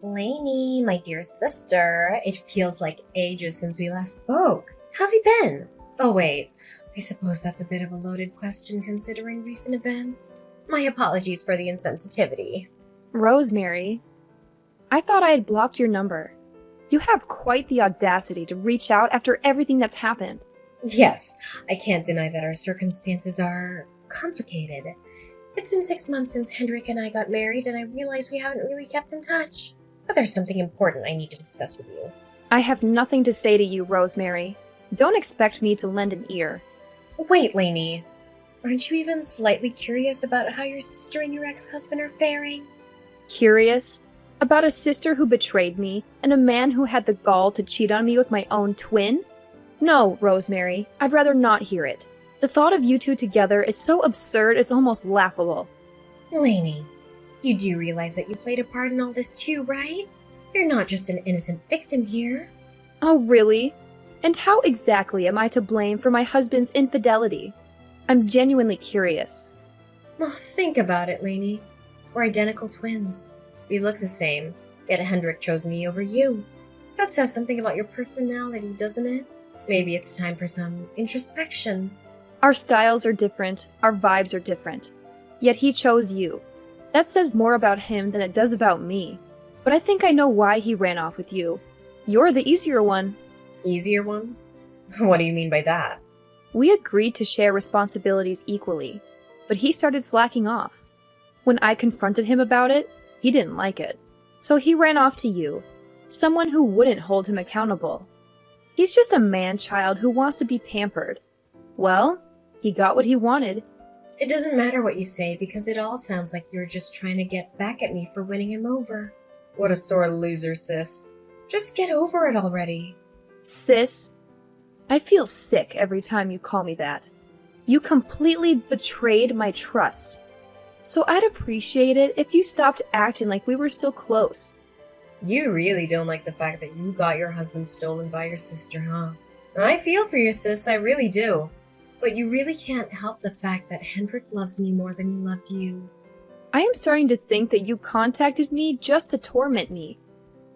Lainey, my dear sister, it feels like ages since we last spoke. How have you been? Oh, wait. I suppose that's a bit of a loaded question considering recent events. My apologies for the insensitivity. Rosemary, I thought I had blocked your number. You have quite the audacity to reach out after everything that's happened. Yes, I can't deny that our circumstances are complicated. It's been 6 months since Hendrik and I got married, and I realize we haven't really kept in touch. But there's something important I need to discuss with you. I have nothing to say to you, Rosemary. Don't expect me to lend an ear. Wait, Lainey. Aren't you even slightly curious about how your sister and your ex-husband are faring? Curious? About a sister who betrayed me and a man who had the gall to cheat on me with my own twin? No, Rosemary, I'd rather not hear it. The thought of you two together is so absurd it's almost laughable. Lainey, you do realize that you played a part in all this too, right? You're not just an innocent victim here. Oh, really? And how exactly am I to blame for my husband's infidelity? I'm genuinely curious. Well, think about it, Lainey. We're identical twins. We look the same, yet Hendrik chose me over you. That says something about your personality, doesn't it? Maybe it's time for some introspection. Our styles are different, our vibes are different. Yet he chose you. That says more about him than it does about me. But I think I know why he ran off with you. You're the easier one. Easier one? What do you mean by that? We agreed to share responsibilities equally, but he started slacking off. When I confronted him about it, he didn't like it. So he ran off to you, someone who wouldn't hold him accountable. He's just a man-child who wants to be pampered. Well, he got what he wanted. It doesn't matter what you say because it all sounds like you're just trying to get back at me for winning him over. What a sore loser, sis. Just get over it already. Sis, I feel sick every time you call me that. You completely betrayed my trust. So I'd appreciate it if you stopped acting like we were still close. You really don't like the fact that you got your husband stolen by your sister, huh? I feel for your sis, I really do. But you really can't help the fact that Hendrik loves me more than he loved you. I am starting to think that you contacted me just to torment me.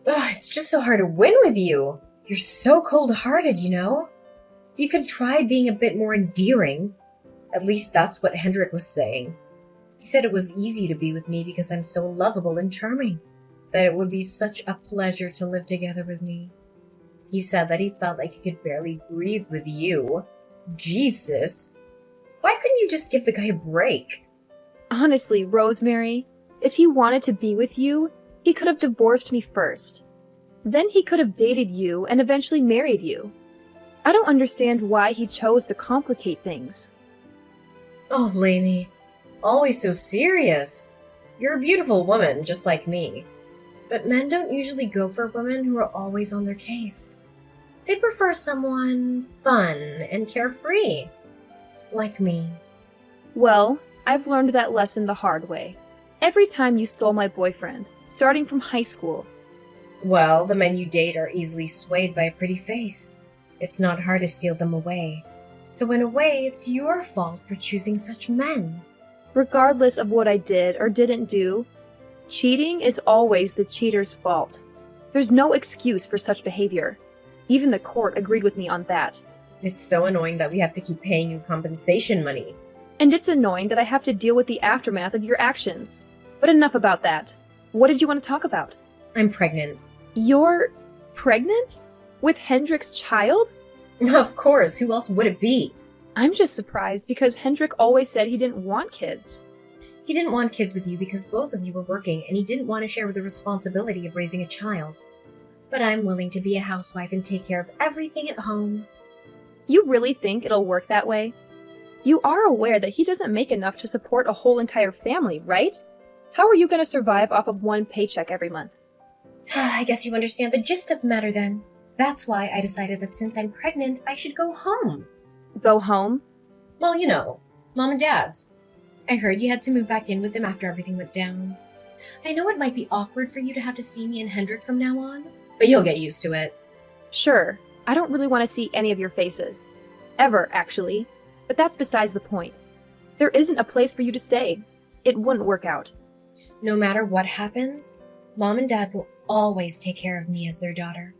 Ugh, it's just so hard to win with you. You're so cold-hearted, you know? You could try being a bit more endearing. At least that's what Hendrik was saying. He said it was easy to be with me because I'm so lovable and charming. That it would be such a pleasure to live together with me. He said that he felt like he could barely breathe with you. Jesus. Why couldn't you just give the guy a break? Honestly, Rosemary, if he wanted to be with you, he could have divorced me first. Then he could have dated you and eventually married you. I don't understand why he chose to complicate things. Oh, Lainey. Always so serious. You're a beautiful woman, just like me. But men don't usually go for women who are always on their case. They prefer someone fun and carefree. Like me. Well, I've learned that lesson the hard way. Every time you stole my boyfriend, starting from high school. Well, the men you date are easily swayed by a pretty face. It's not hard to steal them away. So in a way, it's your fault for choosing such men. Regardless of what I did or didn't do, cheating is always the cheater's fault. There's no excuse for such behavior. Even the court agreed with me on that. It's so annoying that we have to keep paying you compensation money. And it's annoying that I have to deal with the aftermath of your actions. But enough about that. What did you want to talk about? I'm pregnant. You're pregnant? With Hendrik's child? Of course, who else would it be? I'm just surprised because Hendrik always said he didn't want kids. He didn't want kids with you because both of you were working and he didn't want to share the responsibility of raising a child. But I'm willing to be a housewife and take care of everything at home. You really think it'll work that way? You are aware that he doesn't make enough to support a whole entire family, right? How are you going to survive off of one paycheck every month? I guess you understand the gist of the matter then. That's why I decided that since I'm pregnant, I should go home. Go home? Well, you know, Mom and Dad's. I heard you had to move back in with them after everything went down. I know it might be awkward for you to have to see me and Hendrik from now on, but you'll get used to it. Sure, I don't really want to see any of your faces. Ever, actually. But that's besides the point. There isn't a place for you to stay. It wouldn't work out. No matter what happens, Mom and Dad will always take care of me as their daughter.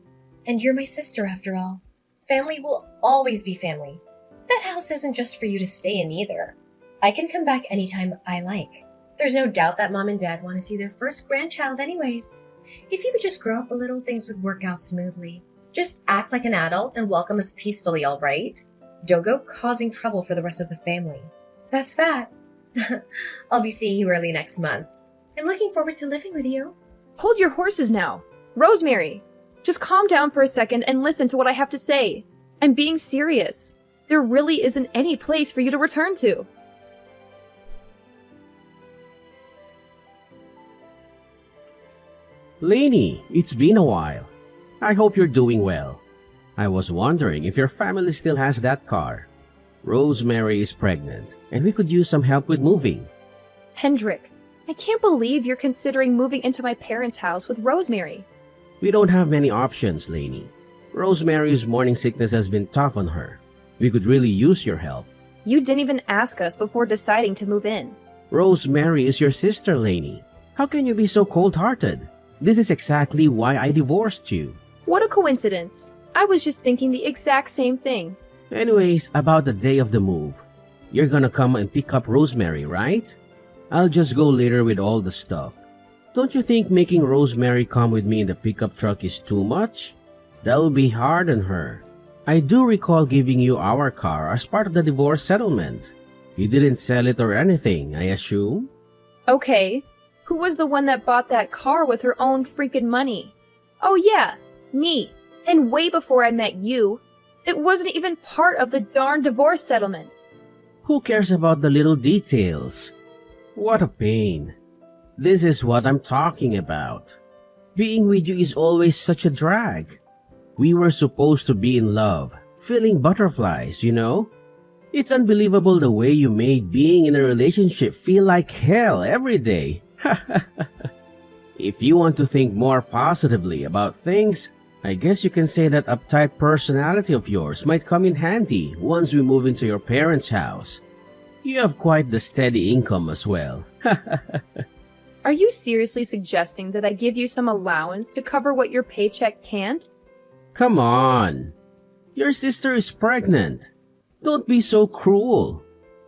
And you're my sister after all. Family will always be family. That house isn't just for you to stay in either. I can come back anytime I like. There's no doubt that Mom and Dad want to see their first grandchild anyways. If you would just grow up a little, things would work out smoothly. Just act like an adult and welcome us peacefully, all right? Don't go causing trouble for the rest of the family. That's that. I'll be seeing you early next month. I'm looking forward to living with you. Hold your horses now. Rosemary, just calm down for a second and listen to what I have to say. I'm being serious. There really isn't any place for you to return to. Lainey, it's been a while. I hope you're doing well. I was wondering if your family still has that car. Rosemary is pregnant, and we could use some help with moving. Hendrik, I can't believe you're considering moving into my parents' house with Rosemary. We don't have many options, Lainey. Rosemary's morning sickness has been tough on her. We could really use your help. You didn't even ask us before deciding to move in. Rosemary is your sister, Lainey. How can you be so cold-hearted? This is exactly why I divorced you. What a coincidence. I was just thinking the exact same thing. Anyways, about the day of the move. You're gonna come and pick up Rosemary, right? I'll just go later with all the stuff. Don't you think making Rosemary come with me in the pickup truck is too much? That'll be hard on her. I do recall giving you our car as part of the divorce settlement. You didn't sell it or anything, I assume? Okay, who was the one that bought that car with her own freaking money? Oh yeah, me. And way before I met you. It wasn't even part of the darn divorce settlement. Who cares about the little details? What a pain. This is what I'm talking about. Being with you is always such a drag. We were supposed to be in love, feeling butterflies, you know? It's unbelievable the way you made being in a relationship feel like hell every day. If you want to think more positively about things, I guess you can say that uptight personality of yours might come in handy once we move into your parents' house. You have quite the steady income as well. Are you seriously suggesting that I give you some allowance to cover what your paycheck can't? Come on. Your sister is pregnant. Don't be so cruel.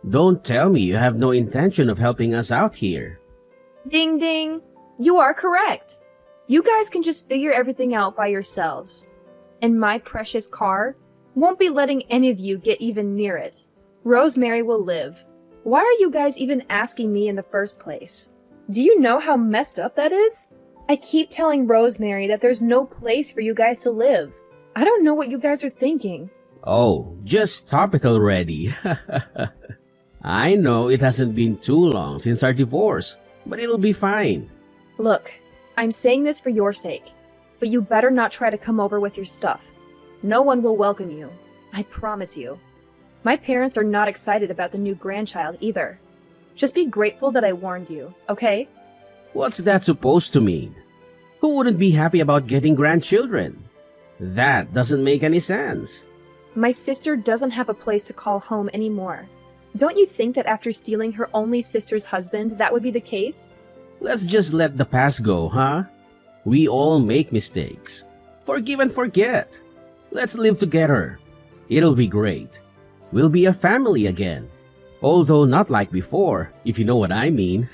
Don't tell me you have no intention of helping us out here. Ding ding. You are correct. You guys can just figure everything out by yourselves. And my precious car won't be letting any of you get even near it. Rosemary will live. Why are you guys even asking me in the first place? Do you know how messed up that is? I keep telling Rosemary that there's no place for you guys to live. I don't know what you guys are thinking. Oh, just stop it already. I know it hasn't been too long since our divorce, but it'll be fine. Look, I'm saying this for your sake, but you better not try to come over with your stuff. No one will welcome you. I promise you. My parents are not excited about the new grandchild either. Just be grateful that I warned you, okay? What's that supposed to mean? Who wouldn't be happy about getting grandchildren? That doesn't make any sense. My sister doesn't have a place to call home anymore. Don't you think that after stealing her only sister's husband, that would be the case? Let's just let the past go, huh? We all make mistakes. Forgive and forget. Let's live together. It'll be great. We'll be a family again. Although not like before, if you know what I mean.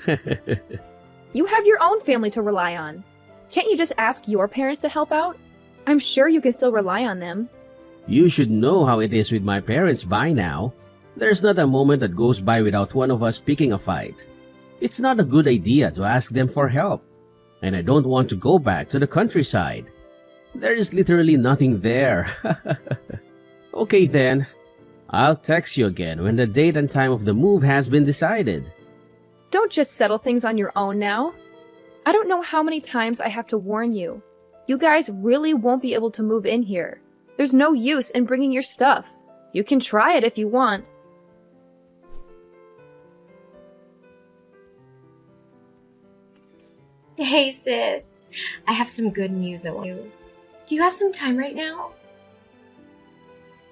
You have your own family to rely on. Can't you just ask your parents to help out? I'm sure you can still rely on them. You should know how it is with my parents by now. There's not a moment that goes by without one of us picking a fight. It's not a good idea to ask them for help. And I don't want to go back to the countryside. There is literally nothing there. Okay then. I'll text you again when the date and time of the move has been decided. Don't just settle things on your own now. I don't know how many times I have to warn you. You guys really won't be able to move in here. There's no use in bringing your stuff. You can try it if you want. Hey sis, I have some good news I want you. Do you have some time right now?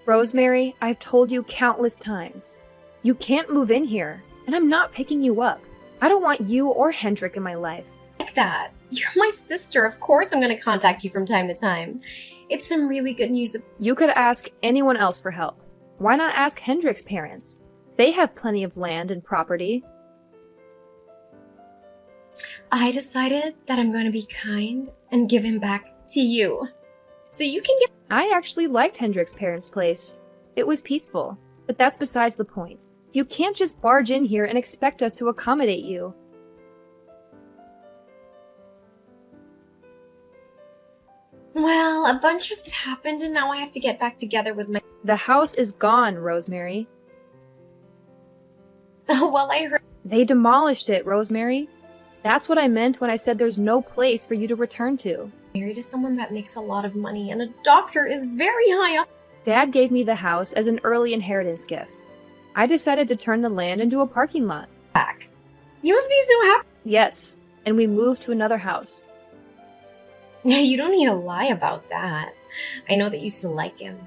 Rosemary, I've told you countless times. You can't move in here, and I'm not picking you up. I don't want you or Hendrik in my life. Like that. You're my sister. Of course I'm going to contact you from time to time. It's some really good news. You could ask anyone else for help. Why not ask Hendrik's parents? They have plenty of land and property. I decided that I'm going to be kind and give him back to you. So you can get... I actually liked Hendrik's parents' place. It was peaceful, but that's besides the point. You can't just barge in here and expect us to accommodate you. Well, a bunch of things happened and now I have to get back together with my... The house is gone, Rosemary. Oh, well, I heard... They demolished it, Rosemary. That's what I meant when I said there's no place for you to return to. Married to someone that makes a lot of money and a doctor is very high up. Dad gave me the house as an early inheritance gift. I decided to turn the land into a parking lot. Back. You must be so happy. Yes, and we moved to another house. You don't need to lie about that. I know that you still like him.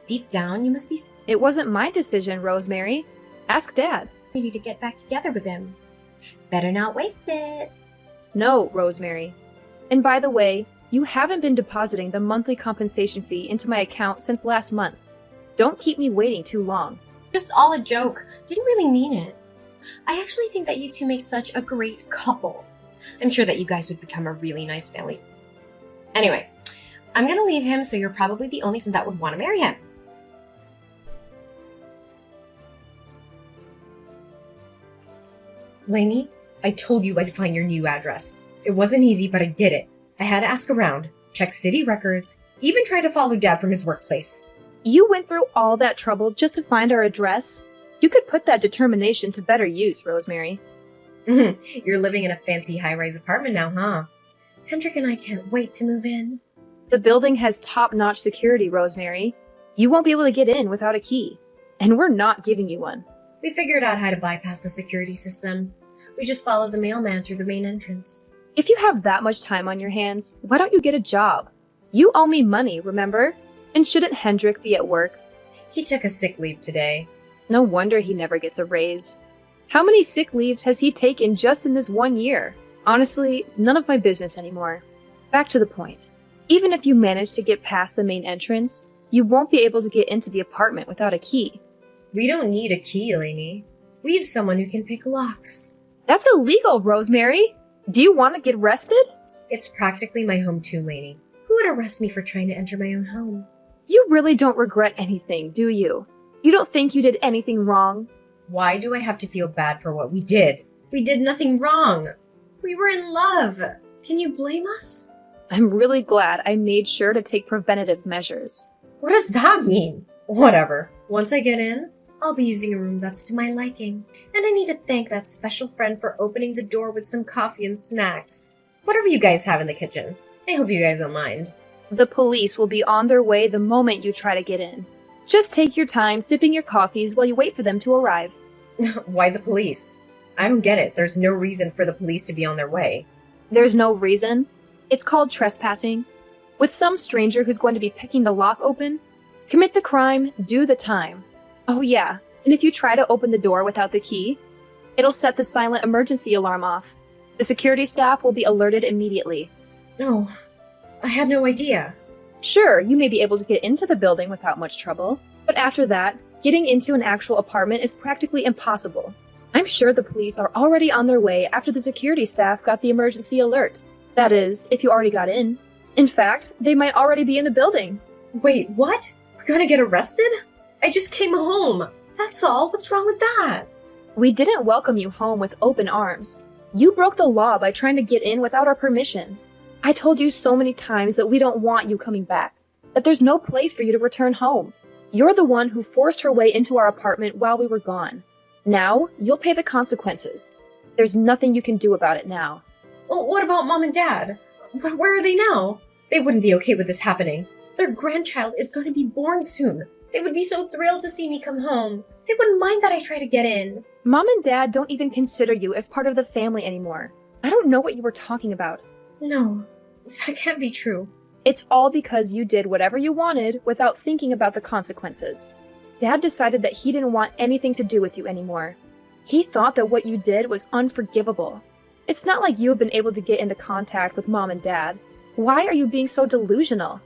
Deep down, you must be... It wasn't my decision, Rosemary. Ask Dad. You need to get back together with him. Better not waste it. No, Rosemary. And by the way, you haven't been depositing the monthly compensation fee into my account since last month. Don't keep me waiting too long. Just all a joke. Didn't really mean it. I actually think that you two make such a great couple. I'm sure that you guys would become a really nice family. Anyway, I'm gonna leave him, so you're probably the only person that would want to marry him. Lainey, I told you I'd find your new address. It wasn't easy, but I did it. I had to ask around, check city records, even try to follow Dad from his workplace. You went through all that trouble just to find our address? You could put that determination to better use, Rosemary. You're living in a fancy high-rise apartment now, huh? Hendrik and I can't wait to move in. The building has top-notch security, Rosemary. You won't be able to get in without a key. And we're not giving you one. We figured out how to bypass the security system. We just followed the mailman through the main entrance. If you have that much time on your hands, why don't you get a job? You owe me money, remember? And shouldn't Hendrik be at work? He took a sick leave today. No wonder he never gets a raise. How many sick leaves has he taken just in this 1 year? Honestly, none of my business anymore. Back to the point. Even if you manage to get past the main entrance, you won't be able to get into the apartment without a key. We don't need a key, Lainey. We have someone who can pick locks. That's illegal, Rosemary! Do you want to get arrested? It's practically my home too, Lainey. Who would arrest me for trying to enter my own home? You really don't regret anything, do you? You don't think you did anything wrong? Why do I have to feel bad for what we did? We did nothing wrong. We were in love. Can you blame us? I'm really glad I made sure to take preventative measures. What does that mean? Whatever. Once I get in, I'll be using a room that's to my liking. And I need to thank that special friend for opening the door with some coffee and snacks. Whatever you guys have in the kitchen. I hope you guys don't mind. The police will be on their way the moment you try to get in. Just take your time sipping your coffees while you wait for them to arrive. Why the police? I don't get it. There's no reason for the police to be on their way. There's no reason. It's called trespassing. With some stranger who's going to be picking the lock open, commit the crime, do the time. Oh yeah, and if you try to open the door without the key, it'll set the silent emergency alarm off. The security staff will be alerted immediately. No, I had no idea. Sure, you may be able to get into the building without much trouble, but after that, getting into an actual apartment is practically impossible. I'm sure the police are already on their way after the security staff got the emergency alert. That is, if you already got in. In fact, they might already be in the building. Wait, what? We're gonna get arrested? I just came home. That's all. What's wrong with that? We didn't welcome you home with open arms. You broke the law by trying to get in without our permission. I told you so many times that we don't want you coming back, that there's no place for you to return home. You're the one who forced her way into our apartment while we were gone. Now, you'll pay the consequences. There's nothing you can do about it now. Oh, what about Mom and Dad? Where are they now? They wouldn't be okay with this happening. Their grandchild is going to be born soon. They would be so thrilled to see me come home. They wouldn't mind that I try to get in. Mom and Dad don't even consider you as part of the family anymore. I don't know what you were talking about. No, that can't be true. It's all because you did whatever you wanted without thinking about the consequences. Dad decided that he didn't want anything to do with you anymore. He thought that what you did was unforgivable. It's not like you have been able to get into contact with Mom and Dad. Why are you being so delusional?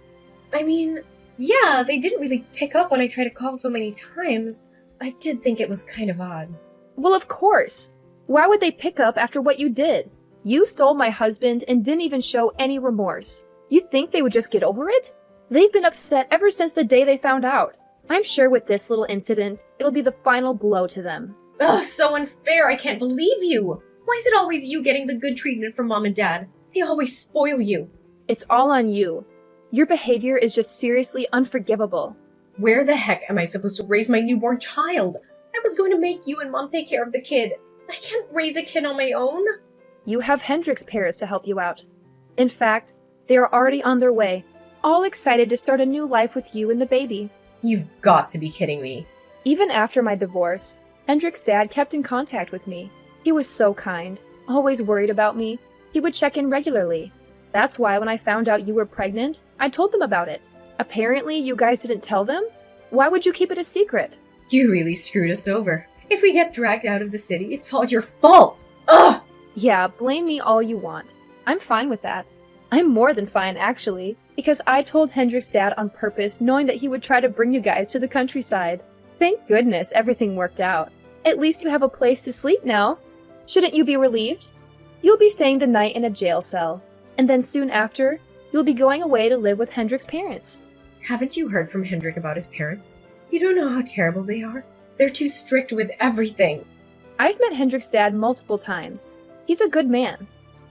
I mean, yeah, they didn't really pick up when I tried to call so many times. I did think it was kind of odd. Well, of course. Why would they pick up after what you did? You stole my husband and didn't even show any remorse. You think they would just get over it? They've been upset ever since the day they found out. I'm sure with this little incident, it'll be the final blow to them. Ugh, so unfair, I can't believe you! Why is it always you getting the good treatment from Mom and Dad? They always spoil you. It's all on you. Your behavior is just seriously unforgivable. Where the heck am I supposed to raise my newborn child? I was going to make you and Mom take care of the kid. I can't raise a kid on my own. You have Hendrik's parents to help you out. In fact, they are already on their way, all excited to start a new life with you and the baby. You've got to be kidding me. Even after my divorce, Hendrik's dad kept in contact with me. He was so kind, always worried about me. He would check in regularly. That's why when I found out you were pregnant, I told them about it. Apparently, you guys didn't tell them? Why would you keep it a secret? You really screwed us over. If we get dragged out of the city, it's all your fault. Ugh! Yeah, blame me all you want. I'm fine with that. I'm more than fine, actually, because I told Hendrik's dad on purpose, knowing that he would try to bring you guys to the countryside. Thank goodness everything worked out. At least you have a place to sleep now. Shouldn't you be relieved? You'll be staying the night in a jail cell, and then soon after, you'll be going away to live with Hendrik's parents. Haven't you heard from Hendrik about his parents? You don't know how terrible they are. They're too strict with everything. I've met Hendrik's dad multiple times. He's a good man.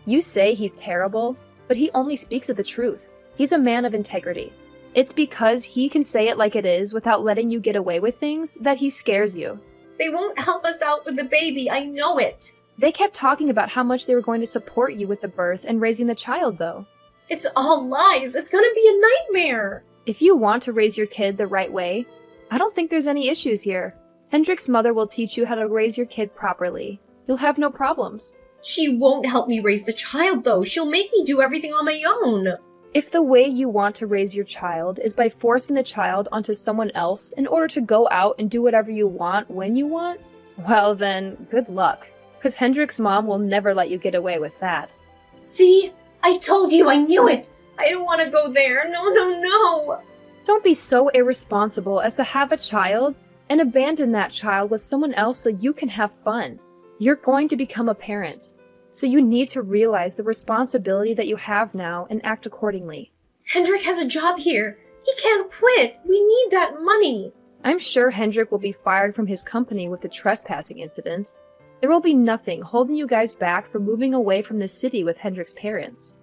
You say he's terrible, but he only speaks of the truth. He's a man of integrity. It's because he can say it like it is without letting you get away with things that he scares you. They won't help us out with the baby, I know it. They kept talking about how much they were going to support you with the birth and raising the child, though. It's all lies. It's gonna be a nightmare. If you want to raise your kid the right way, I don't think there's any issues here. Hendrik's mother will teach you how to raise your kid properly. You'll have no problems. She won't help me raise the child, though. She'll make me do everything on my own. If the way you want to raise your child is by forcing the child onto someone else in order to go out and do whatever you want when you want, well then, good luck. Because Hendrik's mom will never let you get away with that. See? I told you, I knew it. I don't want to go there. No, no, no. Don't be so irresponsible as to have a child and abandon that child with someone else so you can have fun. You're going to become a parent, so you need to realize the responsibility that you have now and act accordingly. Hendrik has a job here. He can't quit. We need that money. I'm sure Hendrik will be fired from his company with the trespassing incident. There will be nothing holding you guys back from moving away from the city with Hendrik's parents.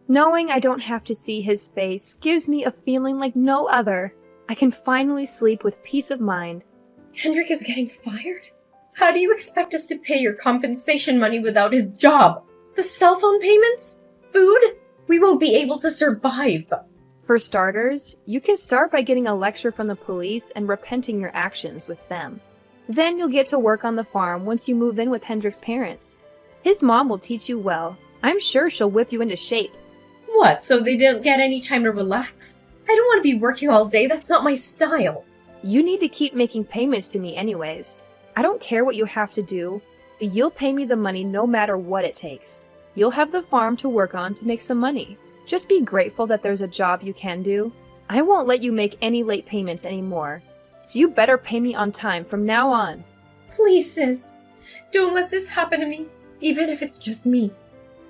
Knowing I don't have to see his face gives me a feeling like no other. I can finally sleep with peace of mind. Hendrik is getting fired? How do you expect us to pay your compensation money without his job? The cell phone payments? Food? We won't be able to survive. For starters, you can start by getting a lecture from the police and repenting your actions with them. Then you'll get to work on the farm once you move in with Hendrik's parents. His mom will teach you well. I'm sure she'll whip you into shape. What, so they don't get any time to relax? I don't want to be working all day, that's not my style. You need to keep making payments to me anyways. I don't care what you have to do, but you'll pay me the money no matter what it takes. You'll have the farm to work on to make some money. Just be grateful that there's a job you can do. I won't let you make any late payments anymore, so you better pay me on time from now on. Please, sis, don't let this happen to me, even if it's just me.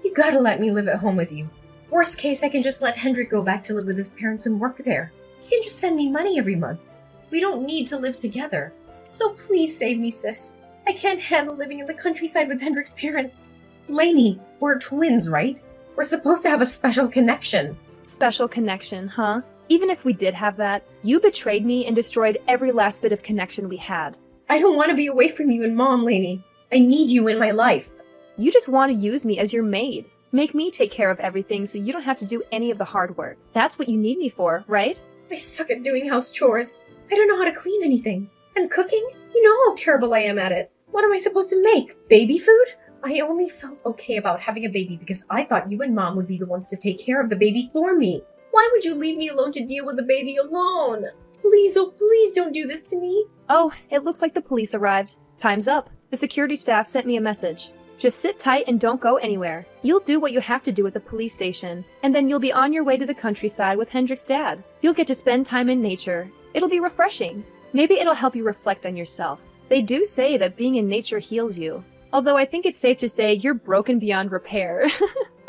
You gotta let me live at home with you. Worst case, I can just let Hendrik go back to live with his parents and work there. He can just send me money every month. We don't need to live together. So please save me, sis. I can't handle living in the countryside with Hendrik's parents. Lainey, we're twins, right? We're supposed to have a special connection. Special connection, huh? Even if we did have that, you betrayed me and destroyed every last bit of connection we had. I don't want to be away from you and Mom, Lainey. I need you in my life. You just want to use me as your maid. Make me take care of everything so you don't have to do any of the hard work. That's what you need me for, right? I suck at doing house chores. I don't know how to clean anything. And cooking? You know how terrible I am at it. What am I supposed to make? Baby food? I only felt okay about having a baby because I thought you and Mom would be the ones to take care of the baby for me. Why would you leave me alone to deal with the baby alone? Please, oh please don't do this to me. Oh, it looks like the police arrived. Time's up. The security staff sent me a message. Just sit tight and don't go anywhere. You'll do what you have to do at the police station, and then you'll be on your way to the countryside with Hendrik's dad. You'll get to spend time in nature. It'll be refreshing. Maybe it'll help you reflect on yourself. They do say that being in nature heals you, although I think it's safe to say you're broken beyond repair.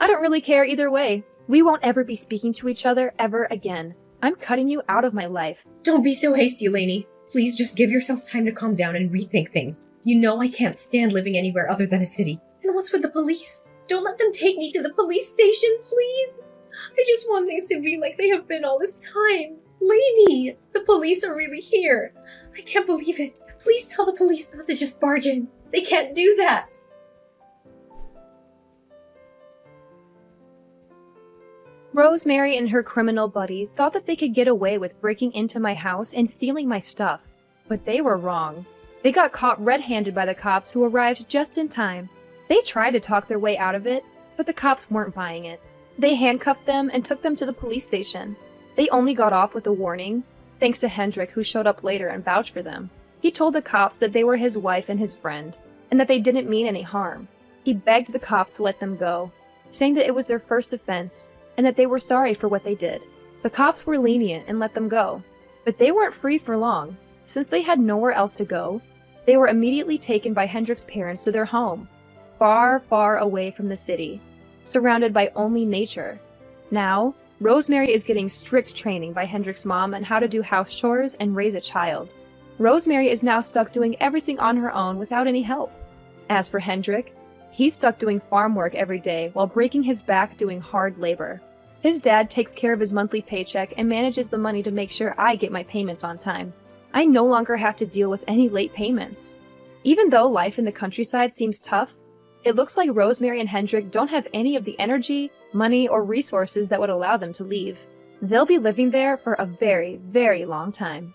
I don't really care either way. We won't ever be speaking to each other ever again. I'm cutting you out of my life. Don't be so hasty, Lainey. Please just give yourself time to calm down and rethink things. You know I can't stand living anywhere other than a city. And what's with the police? Don't let them take me to the police station, please. I just want things to be like they have been all this time. Lainey, the police are really here. I can't believe it. Please tell the police not to just barge in. They can't do that. Rosemary and her criminal buddy thought that they could get away with breaking into my house and stealing my stuff, but they were wrong. They got caught red-handed by the cops who arrived just in time. They tried to talk their way out of it, but the cops weren't buying it. They handcuffed them and took them to the police station. They only got off with a warning, thanks to Hendrik, who showed up later and vouched for them. He told the cops that they were his wife and his friend, and that they didn't mean any harm. He begged the cops to let them go, saying that it was their first offense, and that they were sorry for what they did. The cops were lenient and let them go, but they weren't free for long. Since they had nowhere else to go, they were immediately taken by Hendrik's parents to their home, far, far away from the city, surrounded by only nature. Now, Rosemary is getting strict training by Hendrik's mom on how to do house chores and raise a child. Rosemary is now stuck doing everything on her own without any help. As for Hendrik, he's stuck doing farm work every day while breaking his back doing hard labor. His dad takes care of his monthly paycheck and manages the money to make sure I get my payments on time. I no longer have to deal with any late payments. Even though life in the countryside seems tough, it looks like Rosemary and Hendrik don't have any of the energy, money, or resources that would allow them to leave. They'll be living there for a very, very long time.